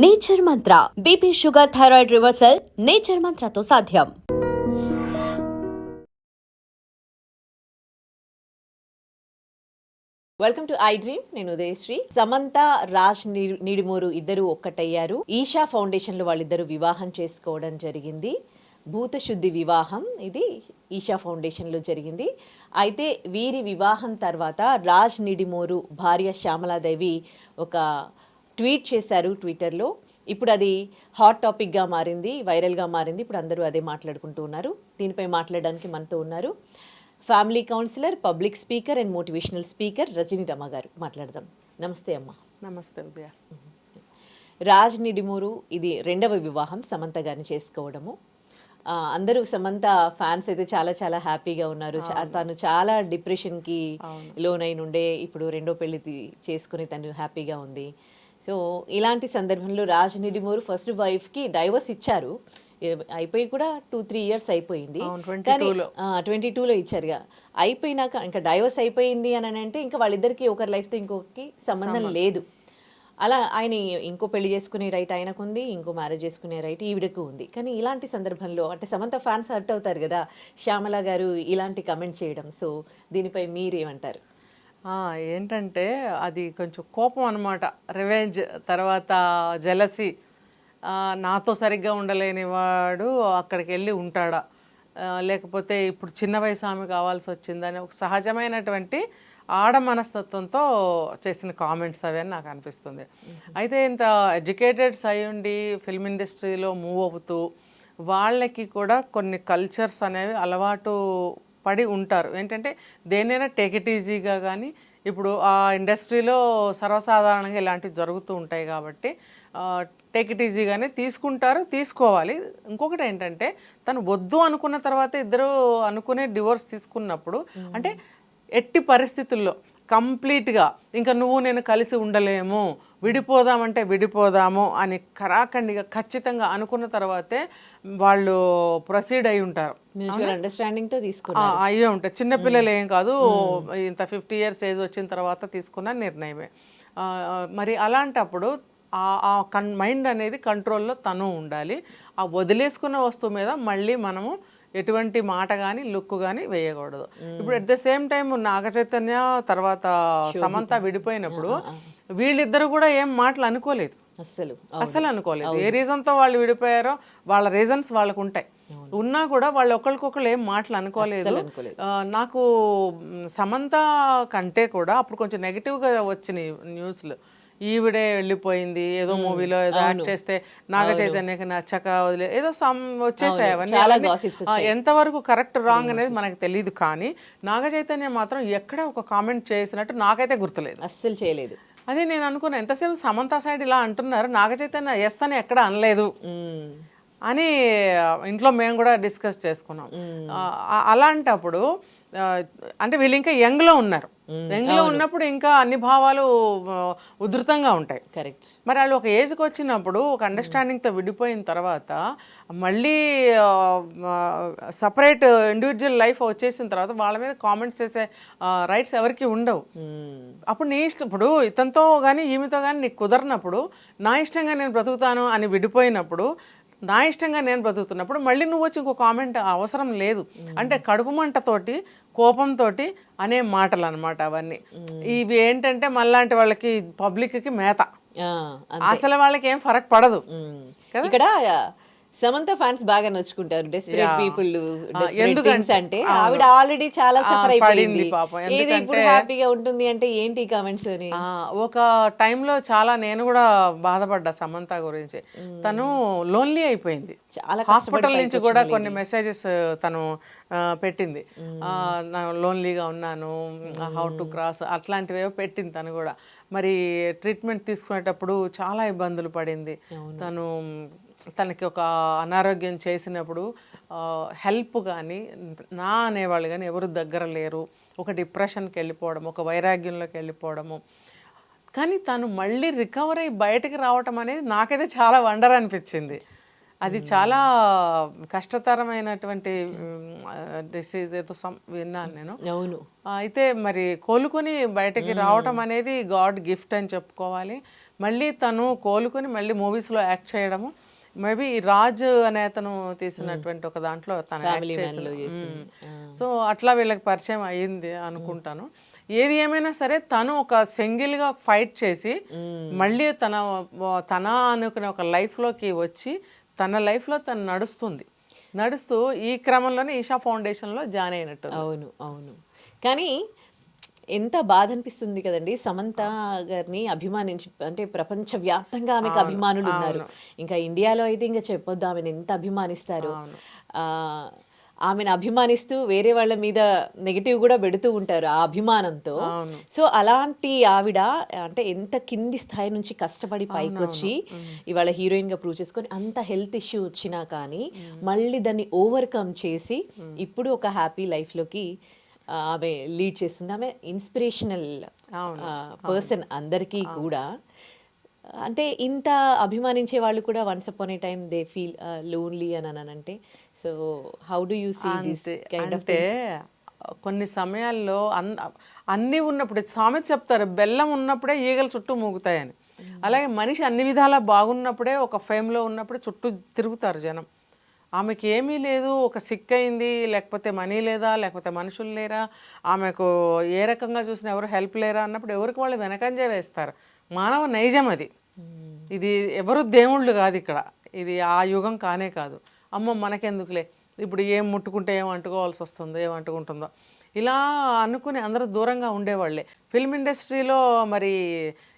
Nature Mantra BP sugar thyroid reversal nature మంత్రతో సాధ్యం. Welcome to I dream. నేను ఉదయశ్రీ. సమంత, రాజ్ నిడిమూరు ఇద్దరు ఒక్కటయ్యారు. ఈషా ఫౌండేషన్ లో వాళ్ళిద్దరు వివాహం చేసుకోవడం జరిగింది. భూతశుద్ధి వివాహం ఇది ఈషా ఫౌండేషన్ లో జరిగింది. అయితే వీరి వివాహం తర్వాత రాజ్ నిడిమూరు భార్య శ్యామలాదేవి ఒక ట్వీట్ చేశారు ట్విట్టర్లో. ఇప్పుడు అది హాట్ టాపిక్గా మారింది, వైరల్గా మారింది. ఇప్పుడు అందరూ అదే మాట్లాడుకుంటూ ఉన్నారు. దీనిపై మాట్లాడడానికి మనతో ఉన్నారు family counsellor, public speaker and motivational speaker Rajani Rama గారు. మాట్లాడదాం. నమస్తే అమ్మ. నమస్తే ఉదయ. రాజ్ నిడిమూరు ఇది రెండవ వివాహం సమంత గారిని చేసుకోవడము. అందరూ సమంత ఫ్యాన్స్ అయితే చాలా చాలా హ్యాపీగా ఉన్నారు. తను చాలా డిప్రెషన్కి లోనైన ఉండే ఇప్పుడు రెండో పెళ్లి చేసుకుని తను హ్యాపీగా ఉంది. సో ఇలాంటి సందర్భంలో రాజ్ నిడిమూరు ఫస్ట్ వైఫ్కి డైవర్స్ ఇచ్చారు. అయిపోయి కూడా 2-3 years అయిపోయింది. కానీ 22లో ఇచ్చారుగా. అయిపోయినాక ఇంకా డైవర్స్ అయిపోయింది అని అంటే ఇంకా వాళ్ళిద్దరికి ఒకరి లైఫ్తో ఇంకొకరికి సంబంధం లేదు. అలా ఆయన ఇంకో పెళ్లి చేసుకునే రైట్ ఆయనకు ఉంది, ఇంకో మ్యారేజ్ చేసుకునే రైట్ ఈవిడకు ఉంది. కానీ ఇలాంటి సందర్భంలో అంటే సమంత ఫ్యాన్స్ హర్ట్ అవుతారు కదా, శ్యామల గారు ఇలాంటి కమెంట్ చేయడం. సో దీనిపై మీరేమంటారు? ఏంటంటే అది కొంచెం కోపం అనమాట. రివెంజ్, తర్వాత జెలసీ. నాతో సరిగ్గా ఉండలేని వాడు అక్కడికి వెళ్ళి ఉంటాడా, లేకపోతే ఇప్పుడు చిన్న వయసు ఆమె కావాల్సి వచ్చిందని ఒక సహజమైనటువంటి ఆడ మనస్తత్వంతో చేసిన కామెంట్స్ అవి అని నాకు అనిపిస్తుంది. అయితే ఇంత ఎడ్యుకేటెడ్స్ అయి ఉండి ఫిల్మ్ ఇండస్ట్రీలో మూవ్ అవుతూ వాళ్ళకి కూడా కొన్ని కల్చర్స్ అనేవి అలవాటు పడి ఉంటారు. ఏంటంటే దేనైనా టేక్ ఇట్ ఈజీగా, కానీ ఇప్పుడు ఆ ఇండస్ట్రీలో సర్వసాధారణంగా ఇలాంటివి జరుగుతూ ఉంటాయి కాబట్టి టేక్ ఇట్ ఈజీగానే తీసుకుంటారు, తీసుకోవాలి. ఇంకొకటి ఏంటంటే తను వద్దు అనుకున్న తర్వాత ఇద్దరు అనుకునే డివోర్స్ తీసుకున్నప్పుడు అంటే ఎట్టి పరిస్థితుల్లో కంప్లీట్గా ఇంకా నువ్వు నేను కలిసి ఉండలేము, విడిపోదామంటే విడిపోదాము అని ఖరాఖండిగా ఖచ్చితంగా అనుకున్న తర్వాతే వాళ్ళు ప్రొసీడ్ అయి ఉంటారు. మ్యూచువల్ అండర్స్టాండింగ్తో తీసుకున్నారు. అయ్యే ఉంటాయి. చిన్నపిల్లలు ఏం కాదు, ఇంత 50 years ఏజ్ వచ్చిన తర్వాత తీసుకున్న నిర్ణయమే. మరి అలాంటప్పుడు మైండ్ అనేది కంట్రోల్లో తను ఉండాలి. ఆ వదిలేసుకున్న వస్తువు మీద మళ్ళీ మనము ఎటువంటి మాట కానీ లుక్ కానీ వేయకూడదు. ఇప్పుడు at the same time Naga Chaitanya తర్వాత సమంత విడిపోయినప్పుడు వీళ్ళిద్దరు కూడా ఏం మాటలు అనుకోలేదు, అస్సలు అనుకోలేదు. ఏ రీజన్తో వాళ్ళు విడిపోయారో వాళ్ళ రీజన్స్ వాళ్ళకు ఉంటాయి. ఉన్నా కూడా వాళ్ళు ఒకరికొకరు ఏం మాటలు అనుకోలేదు. నాకు సమంత కంటే కూడా అప్పుడు కొంచెం నెగిటివ్గా వచ్చినాయి న్యూస్లు. ఈవిడే వెళ్ళిపోయింది, ఏదో మూవీలో ఏదో యాక్ట్ చేస్తే నాగ చైతన్యకి నచ్చక వదిలే ఏదో వచ్చేసాయి. అవన్నీ ఎంతవరకు కరెక్ట్ రాంగ్ అనేది మనకు తెలియదు. కానీ నాగ చైతన్య మాత్రం ఎక్కడ ఒక కామెంట్ చేసినట్టు నాకైతే గుర్తులేదు, అస్సలు చేయలేదు. అదే నేను అనుకున్నా, ఎంతసేపు సమంత సైడ్ ఇలా అంటున్నారు, నాగ చైతన్య ఎస్ అని ఎక్కడ అనలేదు అని ఇంట్లో మేము కూడా డిస్కస్ చేసుకున్నాం. అలాంటప్పుడు అంటే వీళ్ళు ఇంకా యంగ్లో ఉన్నారు. యంగ్లో ఉన్నప్పుడు ఇంకా అన్ని భావాలు ఉధృతంగా ఉంటాయి. కరెక్ట్. మరి వాళ్ళు ఒక ఏజ్కి వచ్చినప్పుడు ఒక అండర్స్టాండింగ్తో విడిపోయిన తర్వాత మళ్ళీ సపరేట్ ఇండివిజువల్ లైఫ్ వచ్చేసిన తర్వాత వాళ్ళ మీద కామెంట్స్ చేసే రైట్స్ ఎవరికి ఉండవు. అప్పుడు నీ ఇష్టం, ఇప్పుడు ఇతనితో కానీ ఈమెతో కానీ నీకు కుదరినప్పుడు నా ఇష్టంగా నేను బ్రతుకుతాను అని విడిపోయినప్పుడు, నా ఇష్టంగా నేను బ్రతుకుతున్నప్పుడు మళ్ళీ నువ్వు వచ్చి ఇంకో కామెంట్ అవసరం లేదు. అంటే కడుపు మంటతోటి కోపంతో అనే మాటలు అనమాట అవన్నీ. ఇవి ఏంటంటే మళ్ళాంటి వాళ్ళకి పబ్లిక్కి మేత, అసలు వాళ్ళకి ఏం ఫరక్ పడదు. ఇక్కడ సమంత ఫ్యాన్స్ బాగా నచ్చుకుంటారు. డెస్పరేట్ పీపుల్ అంటే ఆవిడ ఆల్రెడీ చాలా సఫర్ అయిపోయింది, ఏది ఇప్పుడు హ్యాపీగా ఉంటుంది అంటే ఏంటి కామెంట్స్ అని. ఒక టైంలో చాలా నేను కూడా బాధపడ్డా సమంత గురించి. తను లోన్లీ అయిపోయింది. హాస్పిటల్ నుంచి కూడా కొన్ని మెసేజెస్ తను పెట్టింది. లోన్లీగా ఉన్నాను, హౌ టు క్రాస్ అట్లాంటివి పెట్టింది తను కూడా. మరి ట్రీట్మెంట్ తీసుకునేటప్పుడు చాలా ఇబ్బందులు పడింది. తనకి ఒక అనారోగ్యం చేసినప్పుడు హెల్ప్ కానీ నా అనేవాళ్ళు కానీ ఎవరు దగ్గర లేరు. ఒక డిప్రెషన్కి వెళ్ళిపోవడం, ఒక వైరాగ్యంలోకి వెళ్ళిపోవడము. కానీ తను మళ్ళీ రికవర్ అయ్యి బయటకు రావటం అనేది నాకైతే చాలా వండర్ అనిపించింది. అది చాలా కష్టతరమైనటువంటి డిసీజ్ ఏదో విన్నాను నేను. అవును. అయితే మరి కోలుకొని బయటకి రావటం అనేది గాడ్ గిఫ్ట్ అని చెప్పుకోవాలి. మళ్ళీ తను కోలుకొని మళ్ళీ మూవీస్లో యాక్ట్ చేయడము. మేబీ రాజ్ అనే అతను తీసినటువంటి ఒక దాంట్లో తను సో అట్లా వీళ్ళకి పరిచయం అయ్యింది అనుకుంటాను. ఏది ఏమైనా సరే తను ఒక సింగిల్గా ఫైట్ చేసి మళ్ళీ తన అనుకునే ఒక లైఫ్లోకి వచ్చి తన లైఫ్లో తను నడుస్తూ ఈ క్రమంలోనే ఈషా ఫౌండేషన్లో జాయిన్ అయినట్టు. అవును అవును. కానీ ఎంత బాధ అనిపిస్తుంది కదండి, సమంత గారిని అభిమానించి, అంటే ప్రపంచవ్యాప్తంగా ఆమెకు అభిమానులు ఉన్నారు. ఇంకా ఇండియాలో అయితే ఇంకా చెప్పొద్దు ఆమెను ఎంత అభిమానిస్తారు. ఆమెను అభిమానిస్తూ వేరే వాళ్ళ మీద నెగిటివ్ కూడా పెడుతూ ఉంటారు ఆ అభిమానంతో. సో అలాంటి ఆవిడ అంటే ఎంత కింది స్థాయి నుంచి కష్టపడి పైకి వచ్చి ఇవాళ హీరోయిన్ గా ప్రూవ్ చేసుకొని అంత హెల్త్ ఇష్యూ వచ్చినా కానీ మళ్ళీ దాన్ని ఓవర్కమ్ చేసి ఇప్పుడు ఒక హ్యాపీ లైఫ్ లోకి ఆమె లీడ్ చేస్తుంది. ఆమె ఇన్స్పిరేషనల్ పర్సన్ అందరికీ కూడా. అంటే ఇంత అభిమానించే వాళ్ళు కూడా once upon a time they feel lonely అని అంటే, so how do you see this kind of things? కొన్ని సమయాల్లో అన్నీ ఉన్నప్పుడు సామెత చెప్తారు, బెల్లం ఉన్నప్పుడే ఈగలు చుట్టూ మూగుతాయని. అలాగే మనిషి అన్ని విధాలా బాగున్నప్పుడే, ఒక ఫేమ్లో ఉన్నప్పుడే చుట్టూ తిరుగుతారు జనం. ఆమెకి ఏమీ లేదు, ఒక సిక్ అయింది, లేకపోతే మనీ లేదా, లేకపోతే మనుషులు లేరా, ఆమెకు ఏ రకంగా చూసినా ఎవరు హెల్ప్ లేరా అన్నప్పుడు ఎవరికి వాళ్ళు వెనకంజే వేస్తారు. మానవ నైజం అది. ఇది ఎవరు దేవుళ్ళు కాదు ఇక్కడ, ఇది ఆ యుగం కానే కాదు. అమ్మ మనకెందుకులే, ఇప్పుడు ఏం ముట్టుకుంటే ఏం అంటుకోవాల్సి వస్తుందో, ఏం అంటుకుంటుందో, ఇలా అనుకుని అందరూ దూరంగా ఉండేవాళ్ళే. ఫిల్మ్ ఇండస్ట్రీలో మరి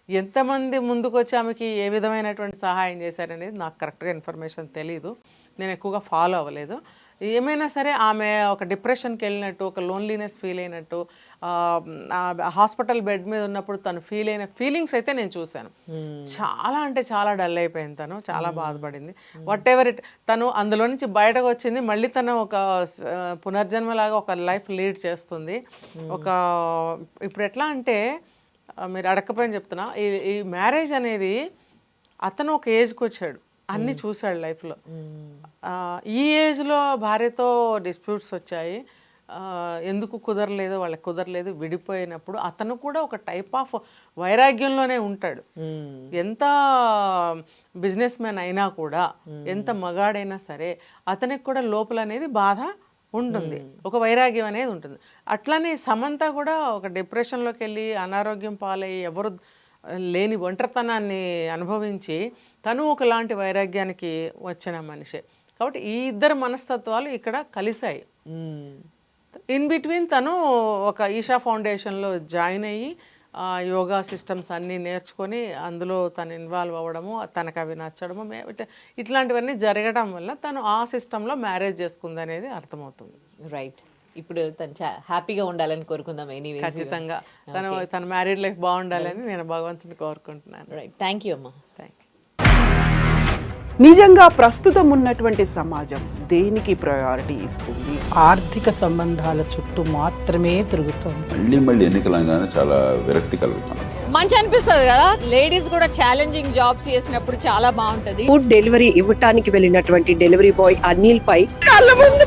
ఎంతమంది ముందుకు వచ్చి ఆమెకి ఏ విధమైనటువంటి సహాయం చేశారనేది నాకు కరెక్ట్గా ఇన్ఫర్మేషన్ తెలీదు, నేను ఎక్కువగా ఫాలో అవ్వలేదు. ఏమైనా సరే ఆమె ఒక డిప్రెషన్కి వెళ్ళినట్టు, ఒక లోన్లీనెస్ ఫీల్ అయినట్టు, హాస్పిటల్ బెడ్ మీద ఉన్నప్పుడు తను ఫీల్ అయిన ఫీలింగ్స్ అయితే నేను చూశాను. చాలా అంటే చాలా డల్ అయిపోయింది తను, చాలా బాధపడింది. వాట్ ఎవర్ ఇట్, తను అందులో నుంచి బయటకు వచ్చింది, మళ్ళీ తను ఒక పునర్జన్మలాగా ఒక లైఫ్ లీడ్ చేస్తుంది. ఒక ఇప్పుడు ఎట్లా అంటే మీరు అడగకపోయిన చెప్తున్నా, ఈ మ్యారేజ్ అనేది అతను ఒక ఏజ్కి వచ్చాడు, అన్నీ చూశాడు లైఫ్లో. ఈ ఏజ్లో భార్యతో డిస్ప్యూట్స్ వచ్చాయి, ఎందుకు కుదరలేదు, వాళ్ళకి కుదరలేదు, విడిపోయినప్పుడు అతను కూడా ఒక టైప్ ఆఫ్ వైరాగ్యంలోనే ఉంటాడు. ఎంత బిజినెస్ మ్యాన్ అయినా కూడా, ఎంత మగాడైనా సరే అతనికి కూడా లోపల అనేది బాధ ఉంటుంది, ఒక వైరాగ్యం అనేది ఉంటుంది. అట్లానే సమంత కూడా ఒక డిప్రెషన్లోకి వెళ్ళి అనారోగ్యం పాలయ్యి ఎవరు లేని ఒంటరితనాన్ని అనుభవించి తను ఒకలాంటి వైరాగ్యానికి వచ్చిన మనిషే. కాబట్టి ఈ ఇద్దరు మనస్తత్వాలు ఇక్కడ కలిశాయి. ఇన్ బిట్వీన్ తను ఒక ఈషా ఫౌండేషన్లో జాయిన్ అయ్యి యోగా సిస్టమ్స్ అన్నీ నేర్చుకొని అందులో తను ఇన్వాల్వ్ అవ్వడము, తనకు అవి నచ్చడము, ఇట్లాంటివన్నీ జరగడం వల్ల తను ఆ సిస్టంలో మ్యారేజ్ చేసుకుంది అనేది అర్థమవుతుంది. రైట్. ఇప్పుడు తను హ్యాపీగా ఉండాలని కోరుకుందాం. ఎనీవే ఖచ్చితంగా తన మ్యారీడ్ లైఫ్ బాగుండాలని నేను భగవంతుని కోరుకుంటున్నాను. రైట్, థ్యాంక్ యూ అమ్మా. Thank you. నిజంగా ప్రస్తుతం ఉన్నటువంటి సమాజం దేనికి ప్రయారిటీ ఇస్తుంది? ఆర్థిక సంబంధాల చుట్టూ మాత్రమే తిరుగుతోంది. మళ్ళీ ఎన్నికలంగానే చాలా విరక్తి కలుగుతాను. మంచి అనిపిస్తుంది కదా, లేడీస్ కూడా ఛాలెంజింగ్ జాబ్స్ చేసినప్పుడు చాలా బాగుంటది. ఫుడ్ డెలివరీ ఇవ్వటానికి వెళ్ళినటువంటి డెలివరీ బాయ్ అనిల్ పై కళ్ళ ముందు